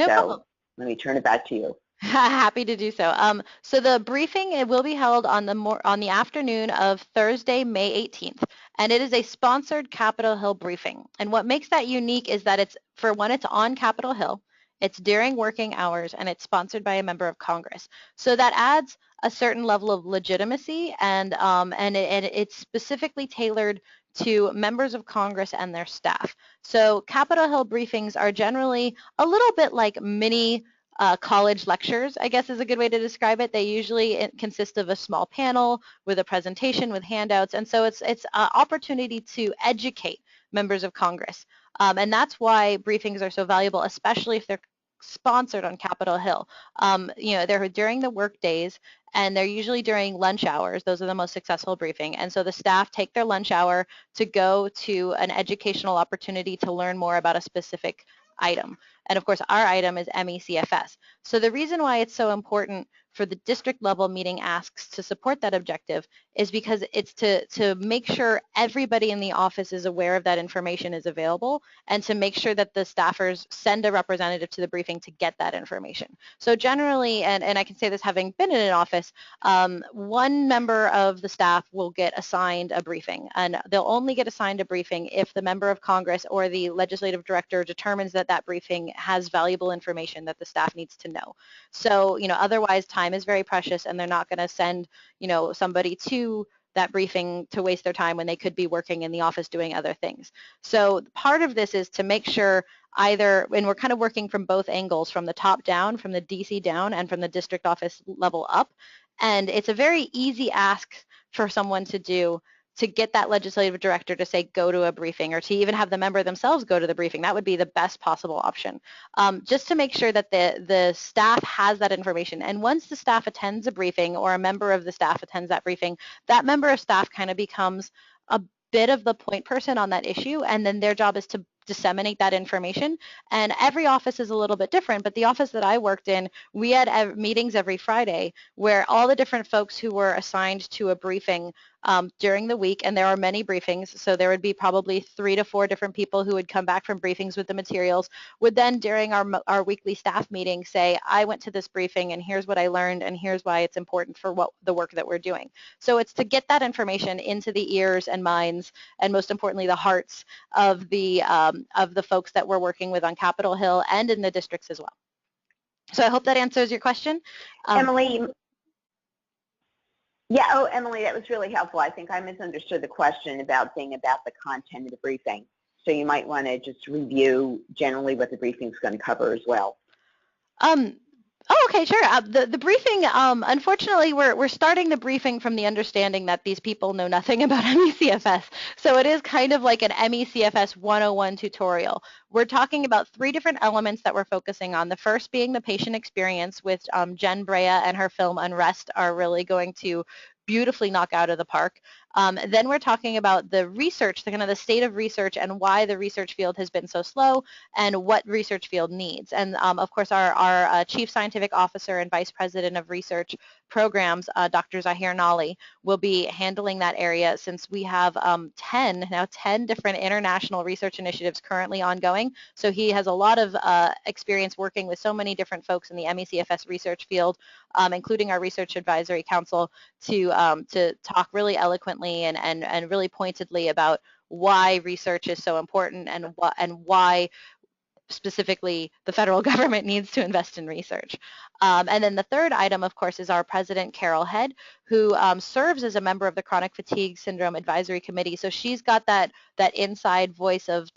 No so problem. Let me turn it back to you. Happy to do so. So the briefing, it will be held on the afternoon of Thursday, May 18th, and it is a sponsored Capitol Hill briefing. And what makes that unique is that it's on Capitol Hill, it's during working hours, and it's sponsored by a member of Congress. So that adds a certain level of legitimacy, and it's specifically tailored to members of Congress and their staff. So Capitol Hill briefings are generally a little bit like mini college lectures, I guess is a good way to describe it. They usually consist of a small panel with a presentation with handouts, and so it's an opportunity to educate members of Congress. And that's why briefings are so valuable, especially if they're sponsored on Capitol Hill. They're during the work days, and they're usually during lunch hours. Those are the most successful briefing. And so the staff take their lunch hour to go to an educational opportunity to learn more about a specific item. And of course, our item is ME/CFS. So the reason why it's so important for the district level meeting asks to support that objective is because it's to make sure everybody in the office is aware of that information is available, and to make sure that the staffers send a representative to the briefing to get that information. So generally, and I can say this having been in an office, one member of the staff will get assigned a briefing, and they'll only get assigned a briefing if the member of Congress or the legislative director determines that that briefing has valuable information that the staff needs to know. So, otherwise time is very precious, and they're not going to send, somebody to that briefing to waste their time when they could be working in the office doing other things. So part of this is to make sure and we're kind of working from both angles, from the top down, from the DC down, and from the district office level up. And it's a very easy ask for someone to do, to get that legislative director to say go to a briefing, or to even have the member themselves go to the briefing. That would be the best possible option, just to make sure that the staff has that information. And once the staff attends a briefing, or a member of the staff attends that briefing, that member of staff kind of becomes a bit of the point person on that issue, and then their job is to disseminate that information. And every office is a little bit different, but the office that I worked in, we had meetings every Friday where all the different folks who were assigned to a briefing during the week, and there are many briefings, so there would be probably 3 to 4 different people who would come back from briefings with the materials, would then during our weekly staff meeting say, I went to this briefing and here's what I learned, and here's why it's important for the work that we're doing. So it's to get that information into the ears and minds, and most importantly the hearts of the folks that we're working with on Capitol Hill and in the districts as well. So I hope that answers your question. Emily, Emily, that was really helpful. I think I misunderstood the question about the content of the briefing. So you might want to just review generally what the briefing is going to cover as well. Oh, okay, sure. The briefing, unfortunately, we're starting the briefing from the understanding that these people know nothing about ME/CFS. So it is kind of like an ME/CFS 101 tutorial. We're talking about 3 different elements that we're focusing on. The first being the patient experience, which Jen Breyer and her film Unrest are really going to beautifully knock out of the park. Then we're talking about the research, the state of research, and why the research field has been so slow, and what research field needs. And of course, our Chief Scientific Officer and Vice President of Research Programs, Dr. Zahir Nali, will be handling that area, since we have 10 different international research initiatives currently ongoing. So he has a lot of experience working with so many different folks in the ME/CFS research field, including our Research Advisory Council, to talk really eloquently and really pointedly about why research is so important, and why specifically the federal government needs to invest in research. And then the third item, of course, is our President, Carol Head, who serves as a member of the Chronic Fatigue Syndrome Advisory Committee. So she's got that that inside voice of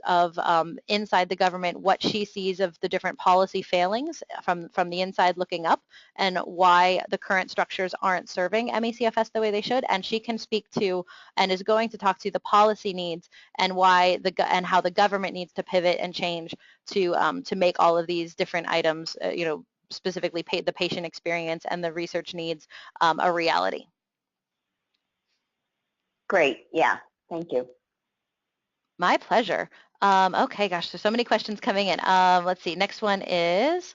inside the government, what she sees of the different policy failings from the inside looking up, and why the current structures aren't serving ME/CFS the way they should. And she can speak to and is going to talk to the policy needs and why and how the government needs to pivot and change to make all of these different items, specifically the patient experience and the research needs, a reality. Great. Yeah. Thank you. My pleasure. Okay, gosh, there's so many questions coming in. Let's see. Next one is,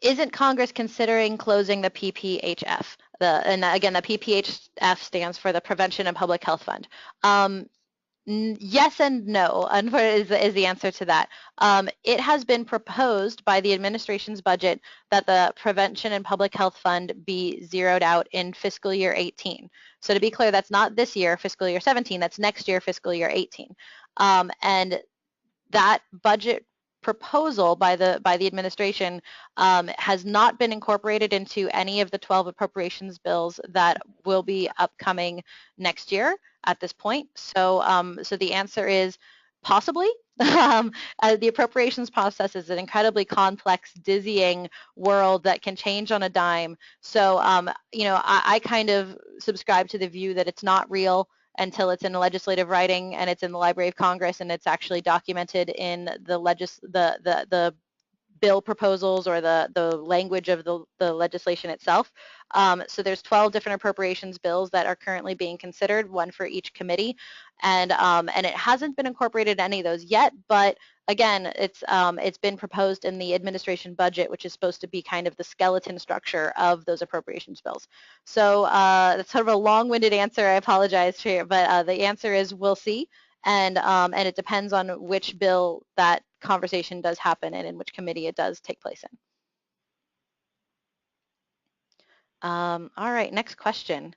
isn't Congress considering closing the PPHF? And again, the PPHF stands for the Prevention and Public Health Fund. Yes and no is the answer to that. It has been proposed by the administration's budget that the Prevention and Public Health Fund be zeroed out in fiscal year 18. So to be clear, that's not this year, fiscal year 17, that's next year, fiscal year 18. And that budget proposal by the administration has not been incorporated into any of the 12 appropriations bills that will be upcoming next year at this point. So so the answer is possibly. The appropriations process is an incredibly complex, dizzying world that can change on a dime. So I kind of subscribe to the view that it's not real until it's in a legislative writing and it's in the Library of Congress and it's actually documented in the bill proposals or the language of the legislation itself. So there's 12 different appropriations bills that are currently being considered, one for each committee, and it hasn't been incorporated in any of those yet, but again, it's been proposed in the administration budget, which is supposed to be kind of the skeleton structure of those appropriations bills. So that's sort of a long-winded answer. I apologize for you, but the answer is we'll see, and it depends on which bill that conversation does happen and in which committee it does take place in. All right, next question.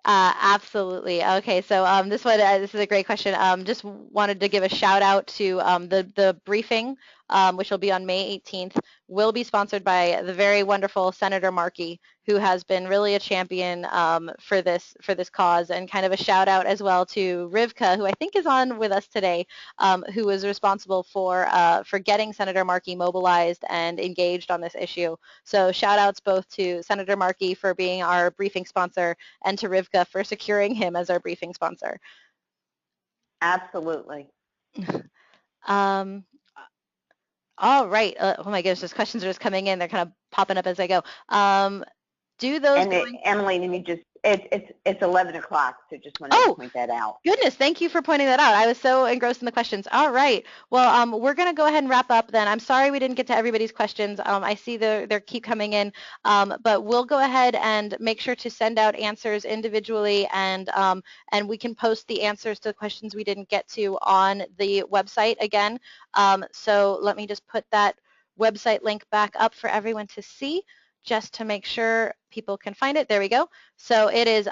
Absolutely. Okay, so this is a great question. Just wanted to give a shout out to the briefing, which will be on May 18th, will be sponsored by the very wonderful Senator Markey, who has been really a champion for this cause, and kind of a shout out as well to Rivka, who I think is on with us today, who was responsible for getting Senator Markey mobilized and engaged on this issue. So shout outs both to Senator Markey for being our briefing sponsor and to Rivka for securing him as our briefing sponsor. Absolutely. All right. Oh my goodness, those questions are just coming in. They're kind of popping up as I go. Emily, let me just, it's 11 o'clock, so just wanted to point that out. Goodness, thank you for pointing that out. I was so engrossed in the questions. All right. Well, we're going to go ahead and wrap up then. I'm sorry we didn't get to everybody's questions. I see they keep coming in, but we'll go ahead and make sure to send out answers individually, and we can post the answers to the questions we didn't get to on the website again. So let me just put that website link back up for everyone to see, just to make sure people can find it. There we go. So it is,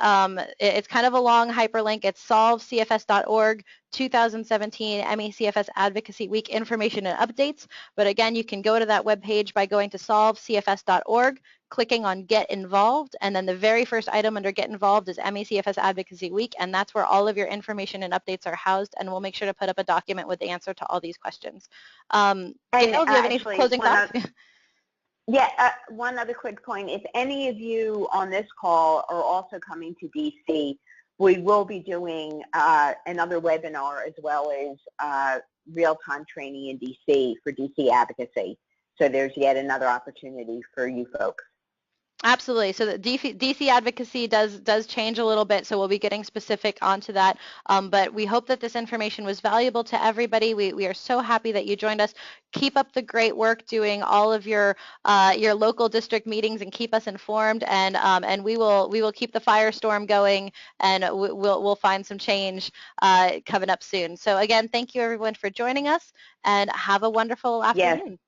it's kind of a long hyperlink. It's solvecfs.org 2017 ME/CFS Advocacy Week information and updates. But again, you can go to that webpage by going to solvecfs.org, clicking on Get Involved, and then the very first item under Get Involved is ME/CFS Advocacy Week, and that's where all of your information and updates are housed, and we'll make sure to put up a document with the answer to all these questions. Gail, do you have any closing thoughts? Yeah, one other quick point. If any of you on this call are also coming to DC, we will be doing another webinar as well as real-time training in DC for DC advocacy. So there's yet another opportunity for you folks. Absolutely. So the DC advocacy does change a little bit, so we'll be getting specific onto that. But we hope that this information was valuable to everybody. We are so happy that you joined us. Keep up the great work doing all of your local district meetings and keep us informed. And we will keep the firestorm going, and we'll find some change coming up soon. So again, thank you everyone for joining us, and have a wonderful afternoon. Yes.